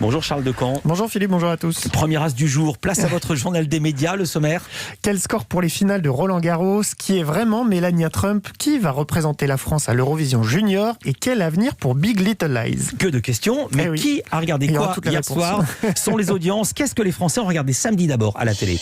Bonjour Charles Decamp. Bonjour Philippe, bonjour à tous. Premier as du jour, place à votre journal des médias, le sommaire. Quel score pour les finales de Roland-Garros? Qui est vraiment Melania Trump? Qui va représenter la France à l'Eurovision Junior? Et quel avenir pour Big Little Lies? Que de questions, mais oui. Qui a regardé quoi hier soir? Sont les audiences? Qu'est-ce que les Français ont regardé samedi d'abord à la télé?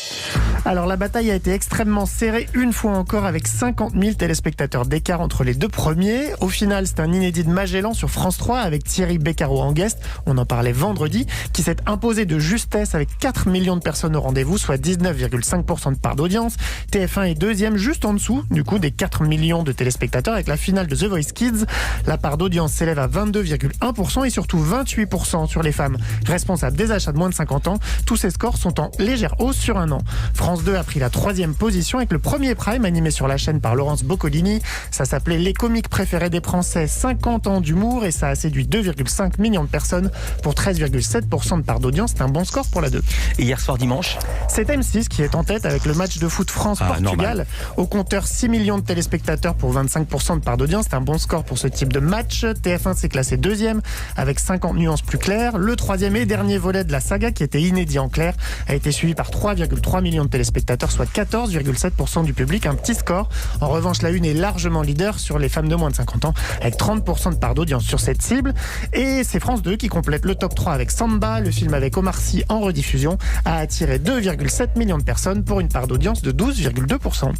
Alors la bataille a été extrêmement serrée une fois encore avec 50 000 téléspectateurs d'écart entre les deux premiers. Au final, c'est un inédit de Magellan sur France 3 avec Thierry Beccaro en guest. On en parlait vendredi, qui s'est imposé de justesse avec 4 millions de personnes au rendez-vous, soit 19,5% de part d'audience. TF1 est deuxième, juste en dessous du coup des 4 millions de téléspectateurs avec la finale de The Voice Kids. La part d'audience s'élève à 22,1% et surtout 28% sur les femmes responsables des achats de moins de 50 ans. Tous ces scores sont en légère hausse sur un an. France 2 a pris la 3e position avec le premier prime animé sur la chaîne par Laurence Boccolini. Ça s'appelait Les comiques préférés des Français, 50 ans d'humour, et ça a séduit 2,5 millions de personnes pour 13,7% de part d'audience. C'est un bon score pour la 2. Et hier soir dimanche, c'est M6 qui est en tête avec le match de foot France-Portugal. Au compteur 6 millions de téléspectateurs pour 25% de part d'audience. C'est un bon score pour ce type de match. TF1 s'est classé 2e avec 50 nuances plus claires. Le 3e et dernier volet de la saga, qui était inédit en clair, a été suivi par 3,3 millions de téléspectateurs, soit 14,7% du public. Un petit score. En revanche, la une est largement leader sur les femmes de moins de 50 ans avec 30% de part d'audience sur cette cible. Et c'est France 2 qui complète le top 3 avec Samba. Le film avec Omar Sy en rediffusion a attiré 2,7 millions de personnes pour une part d'audience de 12,2%.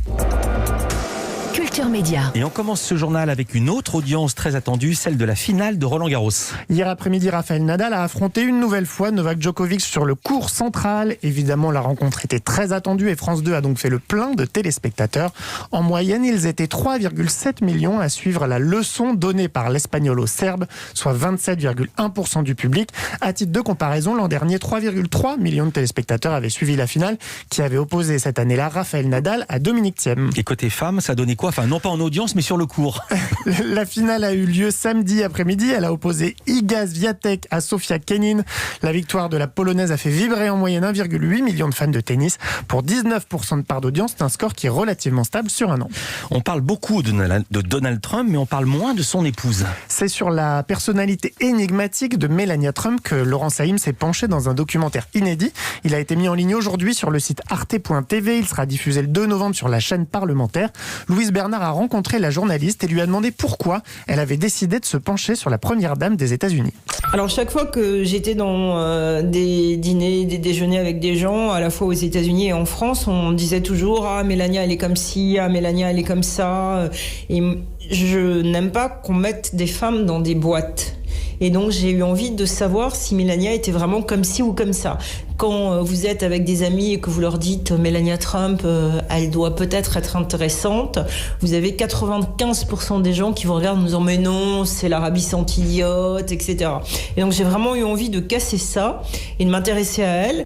Culture Média. Et on commence ce journal avec une autre audience très attendue, celle de la finale de Roland-Garros. Hier après-midi, Rafael Nadal a affronté une nouvelle fois Novak Djokovic sur le court central. Évidemment, la rencontre était très attendue et France 2 a donc fait le plein de téléspectateurs. En moyenne, ils étaient 3,7 millions à suivre la leçon donnée par l'Espagnol au Serbe, soit 27,1% du public. À titre de comparaison, l'an dernier, 3,3 millions de téléspectateurs avaient suivi la finale, qui avait opposé cette année-là Rafael Nadal à Dominic Thiem. Et côté femmes, ça donnait quoi? Enfin, non pas en audience, mais sur le court. La finale a eu lieu samedi après-midi. Elle a opposé Iga Swiatek à Sofia Kenin. La victoire de la Polonaise a fait vibrer en moyenne 1,8 million de fans de tennis pour 19% de part d'audience. C'est un score qui est relativement stable sur un an. On parle beaucoup de Donald Trump, mais on parle moins de son épouse. C'est sur la personnalité énigmatique de Melania Trump que Laurent Saïm s'est penché dans un documentaire inédit. Il a été mis en ligne aujourd'hui sur le site arte.tv. Il sera diffusé le 2 novembre sur la chaîne parlementaire. Louise Bernard a rencontré la journaliste et lui a demandé pourquoi elle avait décidé de se pencher sur la première dame des États-Unis. Alors chaque fois que j'étais dans des dîners, des déjeuners avec des gens, à la fois aux États-Unis et en France, on disait toujours « Ah, Melania, elle est comme ci, ah, Melania, elle est comme ça ». Et je n'aime pas qu'on mette des femmes dans des boîtes. Et donc j'ai eu envie de savoir si Melania était vraiment comme ci ou comme ça. Quand vous êtes avec des amis et que vous leur dites Melania Trump, elle doit peut-être être intéressante, vous avez 95% des gens qui vous regardent en disant mais non, c'est l'Arabie-Saoudite idiote, etc. Et donc j'ai vraiment eu envie de casser ça et de m'intéresser à elle.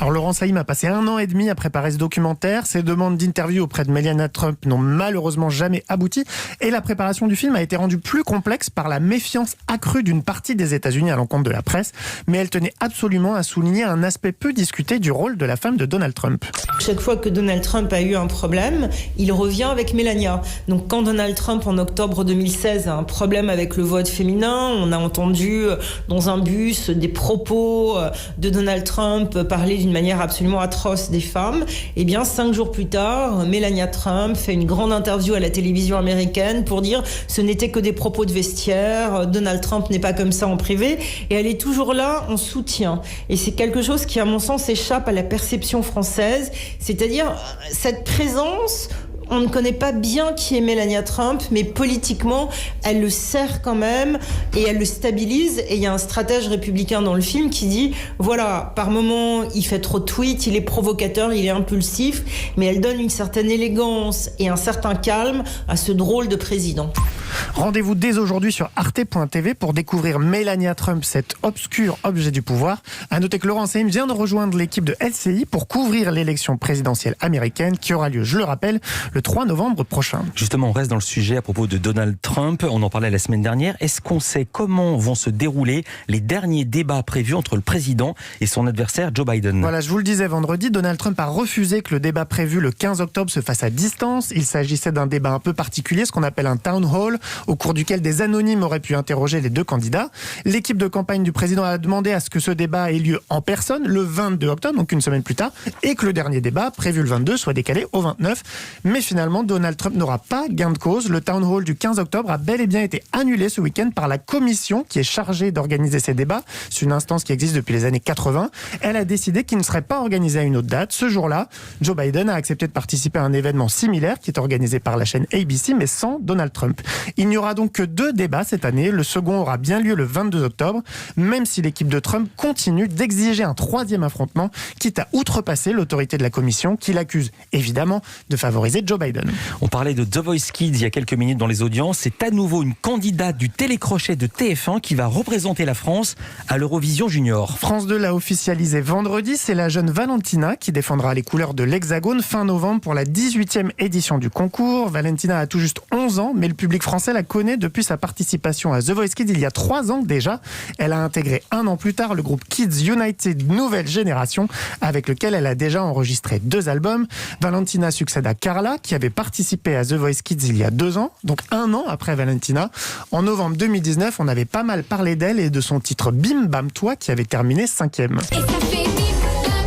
Alors Laurent Saïm a passé 1 an et demi à préparer ce documentaire. Ses demandes d'interview auprès de Melania Trump n'ont malheureusement jamais abouti. Et la préparation du film a été rendue plus complexe par la méfiance accrue d'une partie des États-Unis à l'encontre de la presse. Mais elle tenait absolument à souligner un aspect peu discuté du rôle de la femme de Donald Trump. Chaque fois que Donald Trump a eu un problème, il revient avec Melania. Donc quand Donald Trump, en octobre 2016, a un problème avec le vote féminin, on a entendu dans un bus des propos de Donald Trump parler d'une manière absolument atroce des femmes. Et bien 5 jours plus tard, Melania Trump fait une grande interview à la télévision américaine pour dire ce n'était que des propos de vestiaire, Donald Trump n'est pas comme ça en privé, et elle est toujours là en soutien. Et c'est quelque chose qui, à mon sens, échappe à la perception française, c'est-à-dire cette présence. On ne connaît pas bien qui est Melania Trump, mais politiquement, elle le sert quand même et elle le stabilise. Et il y a un stratège républicain dans le film qui dit, voilà, par moment, il fait trop de tweets, il est provocateur, il est impulsif, mais elle donne une certaine élégance et un certain calme à ce drôle de président. Rendez-vous dès aujourd'hui sur arte.tv pour découvrir Melania Trump, cet obscur objet du pouvoir. À noter que Laurent Saïm vient de rejoindre l'équipe de LCI pour couvrir l'élection présidentielle américaine qui aura lieu, je le rappelle, le 3 novembre prochain. Justement, on reste dans le sujet à propos de Donald Trump. On en parlait la semaine dernière. Est-ce qu'on sait comment vont se dérouler les derniers débats prévus entre le président et son adversaire Joe Biden? Voilà, je vous le disais vendredi, Donald Trump a refusé que le débat prévu le 15 octobre se fasse à distance. Il s'agissait d'un débat un peu particulier, ce qu'on appelle un town hall. au cours duquel des anonymes auraient pu interroger les deux candidats. L'équipe de campagne du président a demandé à ce que ce débat ait lieu en personne le 22 octobre, donc une semaine plus tard, et que le dernier débat, prévu le 22, soit décalé au 29. Mais finalement, Donald Trump n'aura pas gain de cause. Le town hall du 15 octobre a bel et bien été annulé ce week-end par la commission qui est chargée d'organiser ces débats. C'est une instance qui existe depuis les années 80. Elle a décidé qu'il ne serait pas organisé à une autre date. Ce jour-là, Joe Biden a accepté de participer à un événement similaire qui est organisé par la chaîne ABC, mais sans Donald Trump. Il n'y aura donc que 2 débats cette année. Le second aura bien lieu le 22 octobre, même si l'équipe de Trump continue d'exiger un 3e affrontement, quitte à outrepasser l'autorité de la commission qui l'accuse évidemment de favoriser Joe Biden. On parlait de The Voice Kids il y a quelques minutes dans les audiences. C'est à nouveau une candidate du télécrochet de TF1 qui va représenter la France à l'Eurovision Junior. France 2 l'a officialisé vendredi. C'est la jeune Valentina qui défendra les couleurs de l'Hexagone fin novembre pour la 18e édition du concours. Valentina a tout juste 11 ans, mais le public français la connaît depuis sa participation à The Voice Kids il y a 3 ans déjà. Elle a intégré 1 an plus tard le groupe Kids United Nouvelle Génération, avec lequel elle a déjà enregistré 2 albums. Valentina succède à Carla, qui avait participé à The Voice Kids il y a 2 ans, donc 1 an après Valentina. En novembre 2019, on avait pas mal parlé d'elle et de son titre Bim Bam Toi, qui avait terminé 5e. Et ça fait bip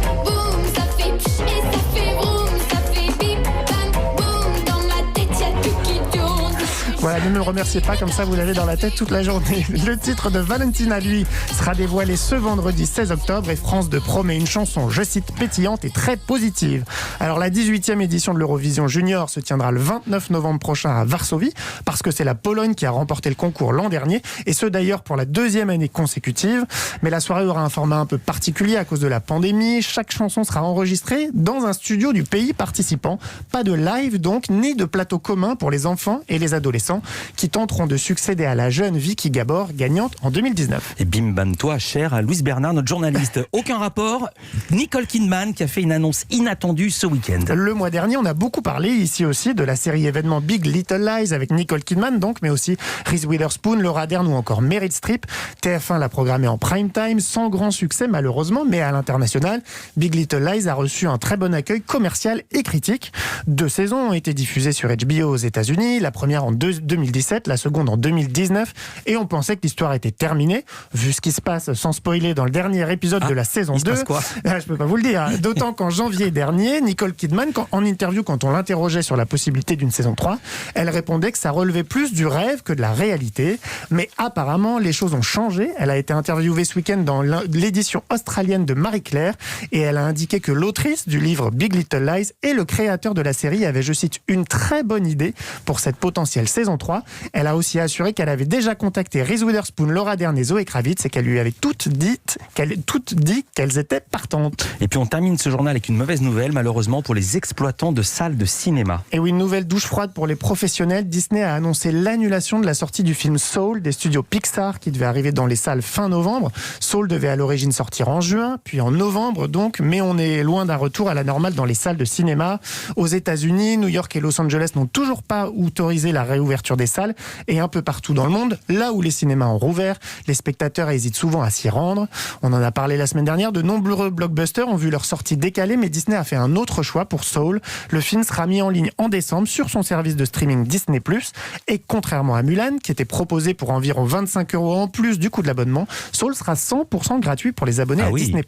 bam boum, ça fait pch, et ça fait vroom, ça fait bip bam boum, dans ma tête y'a tout qui tourne. Voilà, ne me remerciez pas, comme ça vous l'avez dans la tête toute la journée. Le titre de Valentina, lui, sera dévoilé ce vendredi 16 octobre et France 2 promet une chanson, je cite, pétillante et très positive. Alors la 18e édition de l'Eurovision Junior se tiendra le 29 novembre prochain à Varsovie, parce que c'est la Pologne qui a remporté le concours l'an dernier, et ce d'ailleurs pour la 2e année consécutive. Mais la soirée aura un format un peu particulier à cause de la pandémie. Chaque chanson sera enregistrée dans un studio du pays participant. Pas de live donc, ni de plateau commun pour les enfants et les adolescents qui tenteront de succéder à la jeune Vicky Gabor, gagnante en 2019. Et bim bam toi, cher à Louis Bernard, notre journaliste. Aucun rapport. Nicole Kidman qui a fait une annonce inattendue ce week-end. Le mois dernier, on a beaucoup parlé ici aussi de la série événement Big Little Lies avec Nicole Kidman donc, mais aussi Reese Witherspoon, Laura Dern ou encore Meryl Streep. TF1 l'a programmé en prime time, sans grand succès malheureusement, mais à l'international, Big Little Lies a reçu un très bon accueil commercial et critique. 2 saisons ont été diffusées sur HBO aux États-Unis, la première en 2017, la seconde en 2019, et on pensait que l'histoire était terminée. Vu ce qui se passe, sans spoiler, dans le dernier épisode de la saison 2, je peux pas vous le dire. D'autant qu'en janvier dernier, Nicole Kidman, en interview, quand on l'interrogeait sur la possibilité d'une saison 3, elle répondait que ça relevait plus du rêve que de la réalité. Mais apparemment, les choses ont changé. Elle a été interviewée ce week-end dans l'édition australienne de Marie-Claire, et elle a indiqué que l'autrice du livre Big Little Lies et le créateur de la série avaient, je cite, une très bonne idée pour cette potentielle saison 3. Elle a aussi assuré qu'elle avait déjà contacté Reese Witherspoon, Laura Dern et Zoé Kravitz et qu'elle lui avait toutes dit qu'elles étaient partantes. Et puis on termine ce journal avec une mauvaise nouvelle, malheureusement pour les exploitants de salles de cinéma. Et oui, une nouvelle douche froide pour les professionnels. Disney a annoncé l'annulation de la sortie du film Soul des studios Pixar qui devait arriver dans les salles fin novembre. Soul devait à l'origine sortir en juin, puis en novembre donc, mais on est loin d'un retour à la normale dans les salles de cinéma. Aux États-Unis, New York et Los Angeles n'ont toujours pas autorisé la réouverture des salles, et un peu partout dans le monde, là où les cinémas ont rouvert, les spectateurs hésitent souvent à s'y rendre. On en a parlé la semaine dernière, de nombreux blockbusters ont vu leur sortie décalée, mais Disney a fait un autre choix pour Soul. Le film sera mis en ligne en décembre sur son service de streaming Disney+, et contrairement à Mulan, qui était proposé pour environ 25 € en plus du coût de l'abonnement, Soul sera 100% gratuit pour les abonnés à Disney+.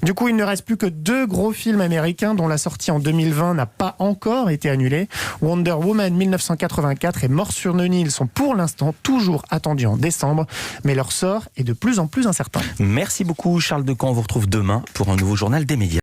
Du coup, il ne reste plus que 2 gros films américains dont la sortie en 2020 n'a pas encore été annulée. Wonder Woman 1984 et Mort sur le Nil sont pour l'instant toujours attendus en décembre, mais leur sort est de plus en plus incertain. Merci beaucoup Charles Decamp, on vous retrouve demain pour un nouveau journal des médias.